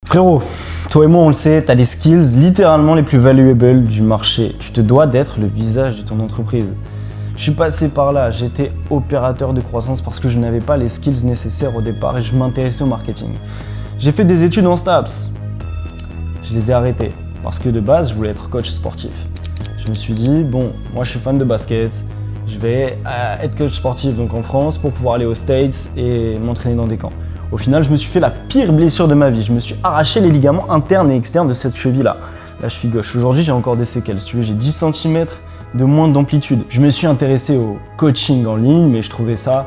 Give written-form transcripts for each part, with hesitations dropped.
Frérot, toi et moi on le sait, tu as les skills littéralement les plus valuables du marché. Tu te dois d'être le visage de ton entreprise. Je suis passé par là, j'étais opérateur de croissance parce que je n'avais pas les skills nécessaires au départ et je m'intéressais au marketing. J'ai fait des études en STAPS. Je les ai arrêtées parce que de base je voulais être coach sportif. Je me suis dit, bon, moi je suis fan de basket, je vais être coach sportif donc en France pour pouvoir aller aux States et m'entraîner dans des camps. Au final, je me suis fait la pire blessure de ma vie. Je me suis arraché les ligaments internes et externes de cette cheville-là, la cheville gauche. Aujourd'hui, j'ai encore des séquelles. Si tu veux, j'ai 10 cm de moins d'amplitude. Je me suis intéressé au coaching en ligne, mais je trouvais ça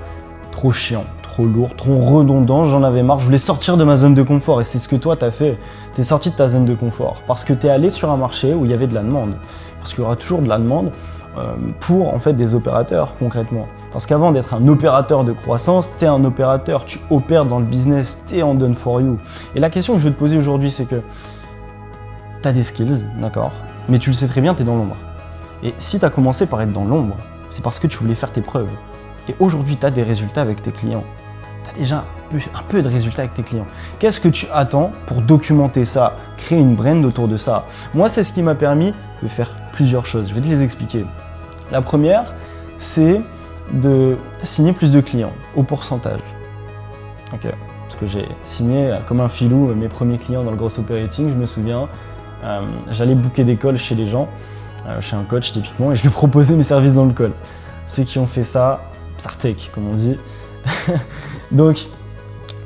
trop chiant, trop lourd, trop redondant. J'en avais marre. Je voulais sortir de ma zone de confort et c'est ce que toi, t'as fait. T'es sorti de ta zone de confort parce que t'es allé sur un marché où il y avait de la demande. Parce qu'il y aura toujours de la demande pour en fait des opérateurs concrètement. Parce qu'avant d'être un opérateur de croissance, t'es un opérateur, tu opères dans le business, t'es en done for you. Et la question que je vais te poser aujourd'hui, c'est que t'as des skills, d'accord, mais tu le sais très bien, t'es dans l'ombre. Et si t'as commencé par être dans l'ombre, c'est parce que tu voulais faire tes preuves. Et aujourd'hui, t'as des résultats avec tes clients. T'as déjà un peu de résultats avec tes clients. Qu'est-ce que tu attends pour documenter ça, créer une brand autour de ça? Moi, c'est ce qui m'a permis de faire plusieurs choses. Je vais te les expliquer. La première, c'est de signer plus de clients au pourcentage. Ok, parce que j'ai signé comme un filou mes premiers clients dans le gros operating, je me souviens. J'allais booker des calls chez les gens, chez un coach typiquement, et je lui proposais mes services dans le call. Ceux qui ont fait ça, Sartek, comme on dit. Donc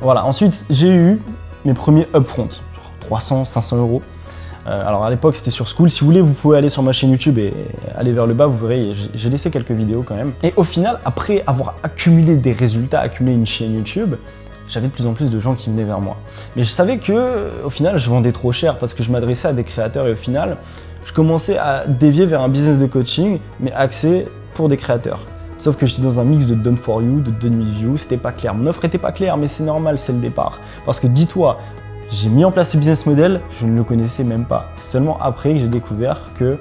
voilà, ensuite j'ai eu mes premiers upfront, 300, 500 euros. Alors à l'époque c'était sur School, si vous voulez vous pouvez aller sur ma chaîne YouTube et aller vers le bas, vous verrez, j'ai laissé quelques vidéos quand même. Et au final, après avoir accumulé des résultats, accumulé une chaîne YouTube, j'avais de plus en plus de gens qui venaient vers moi. Mais je savais que au final je vendais trop cher parce que je m'adressais à des créateurs et au final je commençais à dévier vers un business de coaching mais axé pour des créateurs. Sauf que j'étais dans un mix de done for you, de demi-view, c'était pas clair. Mon offre était pas claire, mais c'est normal, c'est le départ. Parce que dis-toi, j'ai mis en place ce business model, je ne le connaissais même pas. C'est seulement après que j'ai découvert que,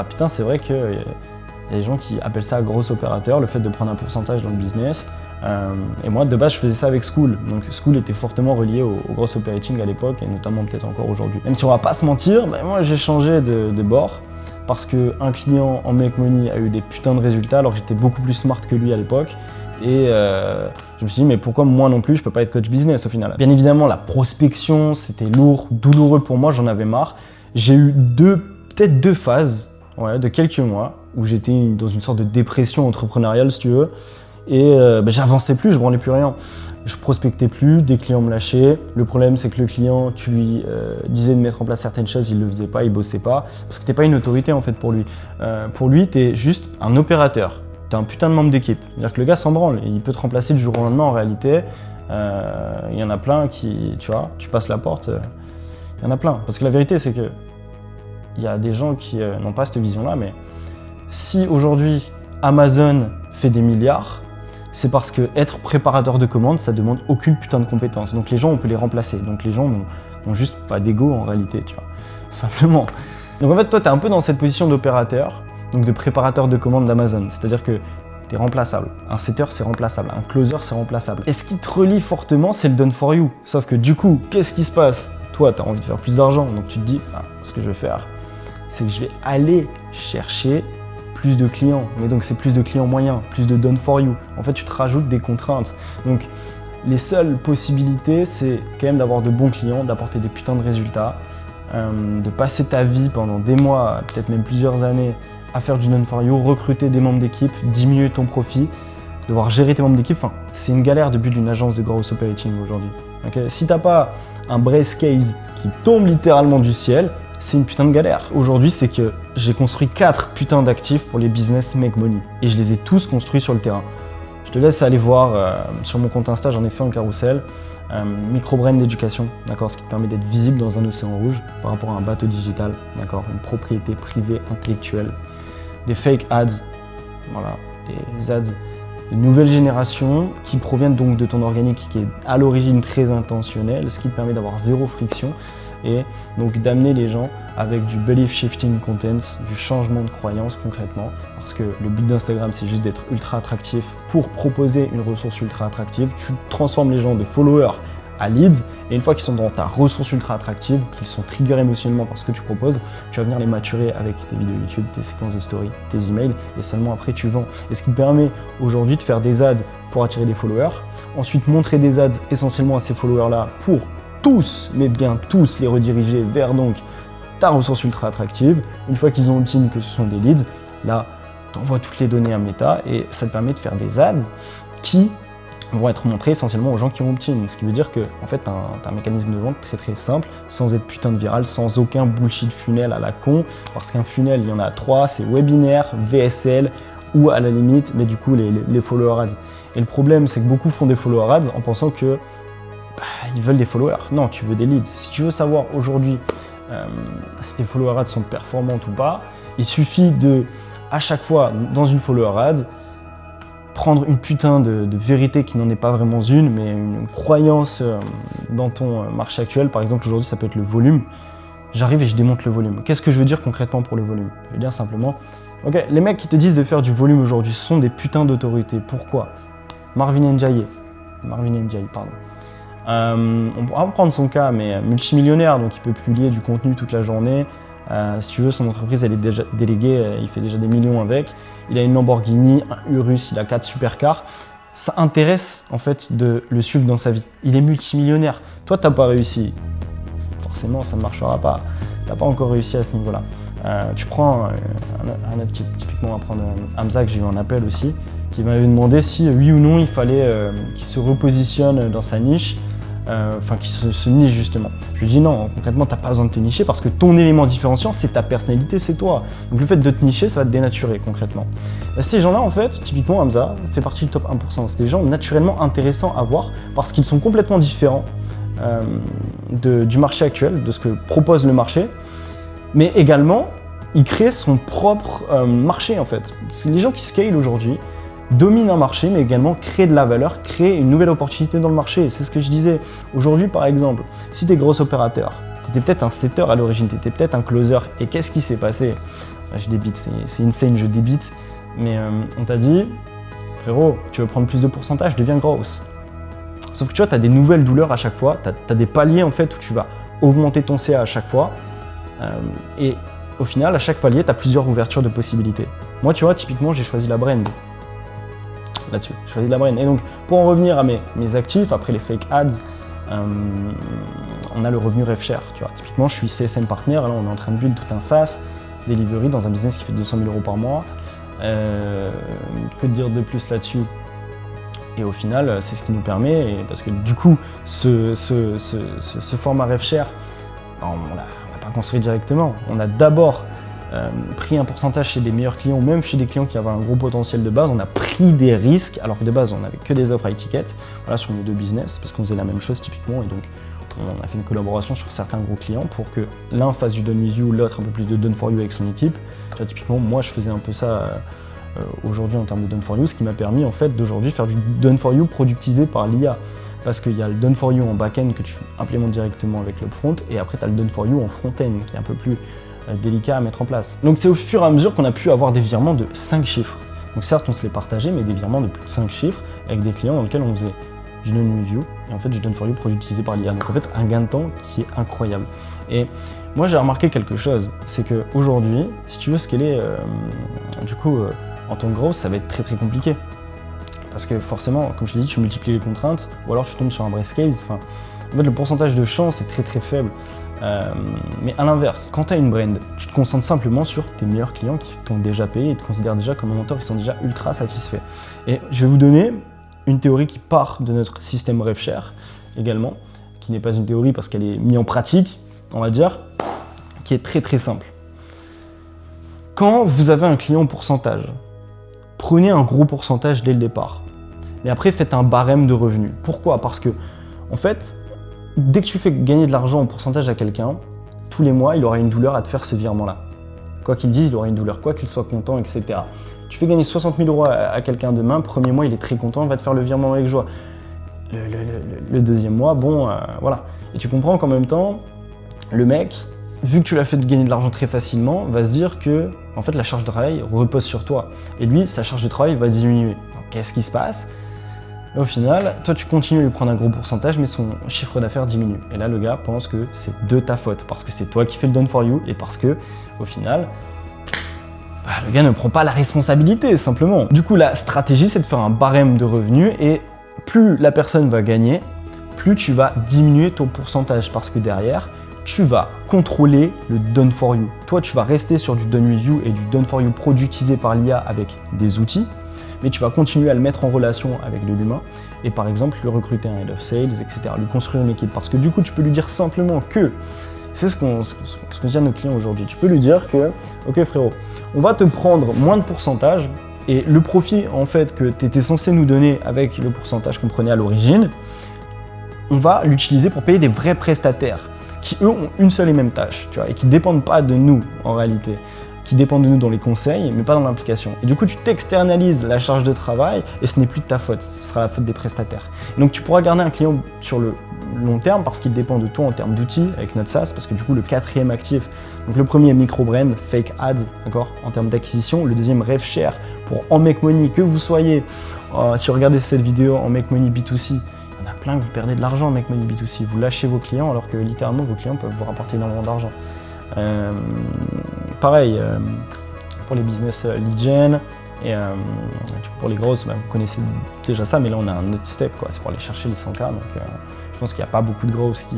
putain, c'est vrai qu'il y a des gens qui appellent ça gros opérateur, le fait de prendre un pourcentage dans le business. Et moi, de base, je faisais ça avec School. Donc School était fortement relié au gros operating à l'époque, et notamment peut-être encore aujourd'hui. Même si on va pas se mentir, moi j'ai changé de bord. Parce qu'un client en Make Money a eu des putains de résultats alors que j'étais beaucoup plus smart que lui à l'époque. Et je me suis dit, mais pourquoi moi non plus je peux pas être coach business au final? Bien évidemment, la prospection, c'était lourd, douloureux pour moi, j'en avais marre. J'ai eu peut-être deux phases de quelques mois où j'étais dans une sorte de dépression entrepreneuriale, si tu veux. Et j'avançais plus, je branlais plus rien. Je prospectais plus, des clients me lâchaient. Le problème, c'est que le client, tu lui disais de mettre en place certaines choses, il le faisait pas, il bossait pas. Parce que t'es pas une autorité en fait pour lui. Pour lui, t'es juste un opérateur. T'es un putain de membre d'équipe. C'est-à-dire que le gars s'en branle. Il peut te remplacer du jour au lendemain en réalité. Il y en a plein qui, tu vois, tu passes la porte, il y en a plein. Parce que la vérité, c'est que il y a des gens qui n'ont pas cette vision-là, mais si aujourd'hui Amazon fait des milliards, c'est parce que être préparateur de commandes, ça demande aucune putain de compétence. Donc les gens, on peut les remplacer. Donc les gens n'ont juste pas d'ego en réalité, tu vois. Simplement. Donc en fait, toi, tu es un peu dans cette position d'opérateur, donc de préparateur de commandes d'Amazon. C'est-à-dire que tu es remplaçable. Un setter, c'est remplaçable. Un closer, c'est remplaçable. Et ce qui te relie fortement, c'est le done for you. Sauf que du coup, qu'est-ce qui se passe? Toi, tu as envie de faire plus d'argent. Donc tu te dis, ce que je vais faire, c'est que je vais aller chercher plus de clients, mais donc c'est plus de clients moyens, plus de done for you. En fait, tu te rajoutes des contraintes. Donc, les seules possibilités, c'est quand même d'avoir de bons clients, d'apporter des putains de résultats, de passer ta vie pendant des mois, peut-être même plusieurs années, à faire du done for you, recruter des membres d'équipe, diminuer ton profit, devoir gérer tes membres d'équipe. Enfin, c'est une galère depuis d'une agence de gross operating aujourd'hui. Okay, si t'as pas un brace case qui tombe littéralement du ciel, c'est une putain de galère. Aujourd'hui, c'est que j'ai construit 4 putains d'actifs pour les business make money. Et je les ai tous construits sur le terrain. Je te laisse aller voir sur mon compte Insta, j'en ai fait un carrousel. Micro-brain d'éducation, d'accord, ce qui te permet d'être visible dans un océan rouge par rapport à un bateau digital, d'accord, une propriété privée intellectuelle. Des fake ads, voilà, des ads de nouvelle génération qui proviennent donc de ton organique qui est à l'origine très intentionnel, ce qui te permet d'avoir zéro friction et donc d'amener les gens avec du belief shifting content, du changement de croyance concrètement, parce que le but d'Instagram c'est juste d'être ultra attractif pour proposer une ressource ultra attractive. Tu transformes les gens de followers à leads. Et une fois qu'ils sont dans ta ressource ultra attractive, qu'ils sont triggers émotionnellement par ce que tu proposes, tu vas venir les maturer avec tes vidéos YouTube, tes séquences de story, tes emails, et seulement après tu vends. Et ce qui te permet aujourd'hui de faire des ads pour attirer des followers, ensuite montrer des ads essentiellement à ces followers-là pour tous, mais bien tous, les rediriger vers donc ta ressource ultra attractive. Une fois qu'ils ont opt-in que ce sont des leads, là, tu envoies toutes les données à Meta et ça te permet de faire des ads qui vont être montrés essentiellement aux gens qui ont opt-in. Ce qui veut dire que en fait, tu as un mécanisme de vente très simple, sans être putain de viral, sans aucun bullshit funnel à la con, parce qu'un funnel, il y en a 3, c'est webinaire, VSL ou à la limite, mais du coup, les follower ads. Et le problème, c'est que beaucoup font des follower ads en pensant que ils veulent des followers. Non, tu veux des leads. Si tu veux savoir aujourd'hui si tes follower ads sont performantes ou pas, il suffit de, à chaque fois, dans une follower ad, prendre une putain de vérité qui n'en est pas vraiment une, mais une croyance dans ton marché actuel. Par exemple, aujourd'hui, ça peut être le volume. J'arrive et je démonte le volume. Qu'est-ce que je veux dire concrètement pour le volume? Je veux dire simplement, ok, les mecs qui te disent de faire du volume aujourd'hui, ce sont des putains d'autorités. Pourquoi? Marvin Ndiaye, pardon. On pourra prendre son cas, mais multimillionnaire, donc il peut publier du contenu toute la journée. Si tu veux, son entreprise, elle est déjà déléguée, il fait déjà des millions avec. Il a une Lamborghini, un Urus, il a 4 supercars. Ça intéresse en fait de le suivre dans sa vie. Il est multimillionnaire. Toi, t'as pas réussi. Forcément, ça ne marchera pas. T'as pas encore réussi à ce niveau-là. Tu prends un autre type, typiquement, on va prendre Hamza, que j'ai eu un appel aussi, qui m'avait demandé si oui ou non il fallait qu'il se repositionne dans sa niche. Qui se niche justement. Je lui dis non, concrètement, tu n'as pas besoin de te nicher parce que ton élément différenciant, c'est ta personnalité, c'est toi. Donc le fait de te nicher, ça va te dénaturer concrètement. Ces gens-là, en fait, typiquement Hamza, fait partie du top 1%. C'est des gens naturellement intéressants à voir parce qu'ils sont complètement différents du marché actuel, de ce que propose le marché, mais également, il crée son propre marché en fait. C'est les gens qui scale aujourd'hui, domine un marché, mais également crée de la valeur, crée une nouvelle opportunité dans le marché. C'est ce que je disais. Aujourd'hui, par exemple, si tu es gros opérateur, tu étais peut-être un setter à l'origine, tu étais peut-être un closer, et qu'est-ce qui s'est passé? Je débite, c'est insane, je débite, mais on t'a dit, frérot, tu veux prendre plus de pourcentage, deviens grosse. Sauf que tu vois, tu as des nouvelles douleurs à chaque fois, tu as des paliers en fait où tu vas augmenter ton CA à chaque fois, et au final, à chaque palier, tu as plusieurs ouvertures de possibilités. Moi, tu vois, typiquement, j'ai choisi la brand. Là-dessus, je choisis de la brain. Et donc, pour en revenir à mes actifs, après les fake ads, on a le revenu RevShare. Tu vois. Typiquement, je suis CSM partner, là on est en train de build tout un SaaS, delivery dans un business qui fait 200 000 € par mois. Que dire de plus là-dessus? Et au final, c'est ce qui nous permet, parce que du coup, ce format RevShare, on ne l'a pas construit directement. On a d'abord pris un pourcentage chez des meilleurs clients, même chez des clients qui avaient un gros potentiel de base. On a pris des risques, alors que de base, on n'avait que des offres à étiquette, voilà, sur nos deux business, parce qu'on faisait la même chose typiquement, et donc on a fait une collaboration sur certains gros clients pour que l'un fasse du done with you, l'autre un peu plus de done for you avec son équipe. Tu vois, typiquement, moi, je faisais un peu ça aujourd'hui en termes de done for you, ce qui m'a permis en fait d'aujourd'hui faire du done for you productisé par l'IA. Parce qu'il y a le done for you en back-end que tu implémentes directement avec l'upfront, et après tu as le done for you en front-end qui est un peu plus délicat à mettre en place. Donc c'est au fur et à mesure qu'on a pu avoir des virements de 5 chiffres. Donc certes on se les partageait, mais des virements de plus de 5 chiffres avec des clients dans lesquels on faisait du done with you et en fait du done for you productisé par l'IA. Donc en fait un gain de temps qui est incroyable. Et moi j'ai remarqué quelque chose, c'est qu'aujourd'hui, si tu veux scaler, en tant que gros, ça va être très compliqué. Parce que forcément, comme je l'ai dit, tu multiplies les contraintes, ou alors tu tombes sur un vrai scale. Enfin, en fait, le pourcentage de chance est très faible. Mais à l'inverse, quand tu as une brand, tu te concentres simplement sur tes meilleurs clients qui t'ont déjà payé et te considèrent déjà comme un mentor, qui sont déjà ultra satisfaits. Et je vais vous donner une théorie qui part de notre système RevShare également, qui n'est pas une théorie parce qu'elle est mise en pratique, on va dire, qui est très simple. Quand vous avez un client en pourcentage, prenez un gros pourcentage dès le départ. Et après, faites un barème de revenus. Pourquoi? Parce que, en fait, dès que tu fais gagner de l'argent en pourcentage à quelqu'un, tous les mois, il aura une douleur à te faire ce virement-là. Quoi qu'il dise, il aura une douleur, quoi qu'il soit content, etc. Tu fais gagner 60 000 € à quelqu'un demain, premier mois, il est très content, il va te faire le virement avec joie. Le deuxième mois, bon, voilà. Et tu comprends qu'en même temps, le mec, vu que tu l'as fait gagner de l'argent très facilement, va se dire que, en fait, la charge de travail repose sur toi. Et lui, sa charge de travail va diminuer. Donc, qu'est-ce qui se passe? Et au final, toi tu continues à lui prendre un gros pourcentage, mais son chiffre d'affaires diminue. Et là, le gars pense que c'est de ta faute, parce que c'est toi qui fais le done for you, et parce que, au final, le gars ne prend pas la responsabilité, simplement. Du coup, la stratégie, c'est de faire un barème de revenus, et plus la personne va gagner, plus tu vas diminuer ton pourcentage, parce que derrière, tu vas contrôler le done for you. Toi, tu vas rester sur du done with you et du done for you productisé par l'IA avec des outils, mais tu vas continuer à le mettre en relation avec de l'humain et par exemple lui recruter un head of sales, etc., lui construire une équipe. Parce que du coup, tu peux lui dire simplement que, c'est ce qu'on dit à nos clients aujourd'hui, tu peux lui dire que, ok frérot, on va te prendre moins de pourcentage et le profit en fait que tu étais censé nous donner avec le pourcentage qu'on prenait à l'origine, on va l'utiliser pour payer des vrais prestataires qui eux ont une seule et même tâche, tu vois, et qui dépendent pas de nous en réalité, qui dépendent de nous dans les conseils, mais pas dans l'implication. Et du coup, tu t'externalises la charge de travail et ce n'est plus de ta faute, ce sera la faute des prestataires. Et donc, tu pourras garder un client sur le long terme parce qu'il dépend de toi en termes d'outils avec notre SaaS, parce que du coup, le quatrième actif, donc le premier micro-brand, fake ads, d'accord, en termes d'acquisition, le deuxième RevShare pour en make money, que vous soyez, si vous regardez cette vidéo en make money B2C, il y en a plein que vous perdez de l'argent en make money B2C, vous lâchez vos clients alors que littéralement vos clients peuvent vous rapporter énormément d'argent. Pareil pour les business lead gen et pour les grosses, vous connaissez déjà ça, mais là on a un autre step, c'est pour aller chercher les 100K. Donc je pense qu'il n'y a pas beaucoup de grosses qui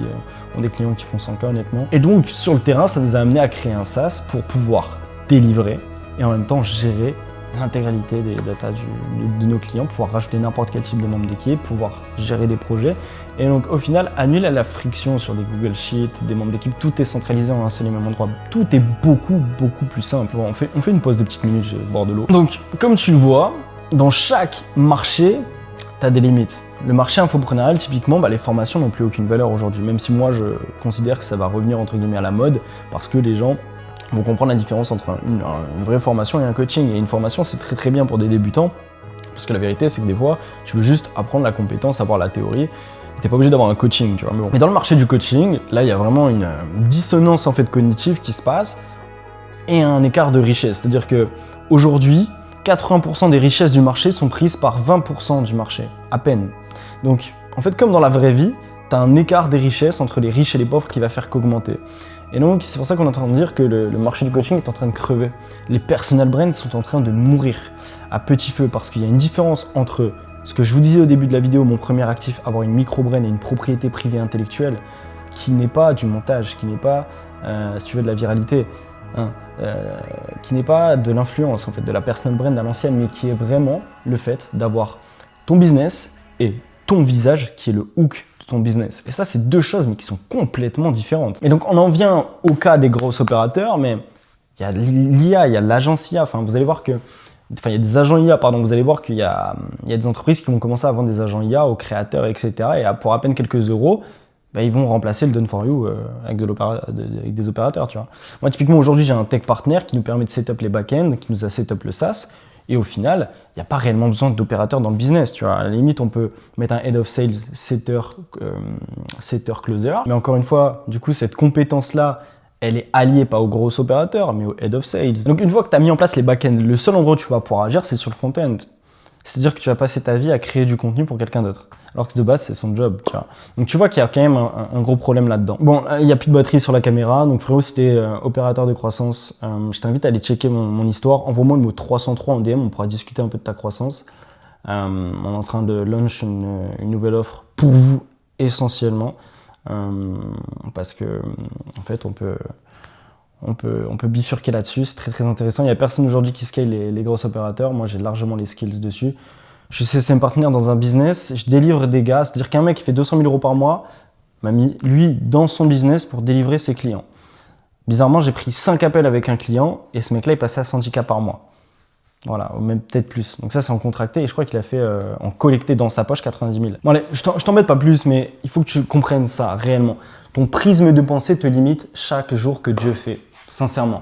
ont des clients qui font 100K honnêtement. Et donc sur le terrain, ça nous a amené à créer un SaaS pour pouvoir délivrer et en même temps gérer l'intégralité des data de nos clients, pouvoir rajouter n'importe quel type de membre d'équipe, pouvoir gérer des projets. Et donc au final, annuler la friction sur des Google Sheets, des membres d'équipe, tout est centralisé en un seul et même endroit. Tout est beaucoup plus simple. Bon, on fait une pause de petites minutes, j'ai le bord de l'eau. Donc comme tu le vois, dans chaque marché, tu as des limites. Le marché infopreneurial, typiquement, les formations n'ont plus aucune valeur aujourd'hui, même si moi je considère que ça va revenir entre guillemets à la mode, parce que les gens vont comprendre la différence entre une vraie formation et un coaching. Et une formation, c'est très bien pour des débutants, parce que la vérité, c'est que des fois, tu veux juste apprendre la compétence, avoir la théorie, et t'es pas obligé d'avoir un coaching, tu vois. Mais bon. Et dans le marché du coaching, là, il y a vraiment une dissonance en fait cognitive qui se passe, et un écart de richesse. C'est-à-dire que aujourd'hui, 80% des richesses du marché sont prises par 20% du marché, à peine. Donc, en fait, comme dans la vraie vie, tu as un écart des richesses entre les riches et les pauvres qui va faire qu'augmenter. Et donc, c'est pour ça qu'on est en train de dire que le marché du coaching est en train de crever. Les personal brands sont en train de mourir à petit feu parce qu'il y a une différence entre ce que je vous disais au début de la vidéo, mon premier actif, avoir une micro-brand et une propriété privée intellectuelle qui n'est pas du montage, qui n'est pas, si tu veux, de la viralité, qui n'est pas de l'influence, en fait, de la personal brand à l'ancienne, mais qui est vraiment le fait d'avoir ton business et ton visage qui est le hook de ton business. Et ça, c'est deux choses, mais qui sont complètement différentes. Et donc, on en vient au cas des gros opérateurs, mais il y a l'IA, il y a l'agence IA. Enfin, vous allez voir que, il y a des agents IA, pardon. Vous allez voir qu'il y a des entreprises qui vont commencer à vendre des agents IA aux créateurs, etc. Et pour à peine quelques euros, ils vont remplacer le done for you avec des opérateurs, tu vois. Moi, typiquement, aujourd'hui, j'ai un tech partner qui nous permet de setup les back-ends, qui nous a setup le SaaS. Et au final, il n'y a pas réellement besoin d'opérateurs dans le business, tu vois. À la limite, on peut mettre un head of sales, setter, closer. Mais encore une fois, du coup, cette compétence-là, elle est alliée pas aux gros opérateurs, mais au head of sales. Donc, une fois que tu as mis en place les back-ends, le seul endroit où tu vas pouvoir agir, c'est sur le front-end. C'est-à-dire que tu vas passer ta vie à créer du contenu pour quelqu'un d'autre. Alors que de base, c'est son job, tu vois. Donc tu vois qu'il y a quand même un gros problème là-dedans. Bon, il n'y a plus de batterie sur la caméra, donc frérot, c'était opérateur de croissance. Je t'invite à aller checker mon histoire. Envoie-moi le mot 303 en DM, on pourra discuter un peu de ta croissance. On est en train de launch une nouvelle offre pour vous, essentiellement. Parce que, en fait, on peut bifurquer là-dessus, c'est très intéressant. Il n'y a personne aujourd'hui qui scale les gros opérateurs. Moi, j'ai largement les skills dessus. Je suis CSM partenaire dans un business, je délivre des gars, c'est-à-dire qu'un mec qui fait 200 000 euros par mois m'a mis, lui, dans son business pour délivrer ses clients. Bizarrement, j'ai pris 5 appels avec un client et ce mec-là, il passait à 110K par mois. Voilà, ou même peut-être plus. Donc ça, c'est en contracté et je crois qu'il a fait en collecté dans sa poche 90 000. Bon allez, je t'embête pas plus, mais il faut que tu comprennes ça réellement. Ton prisme de pensée te limite chaque jour que Dieu fait, sincèrement.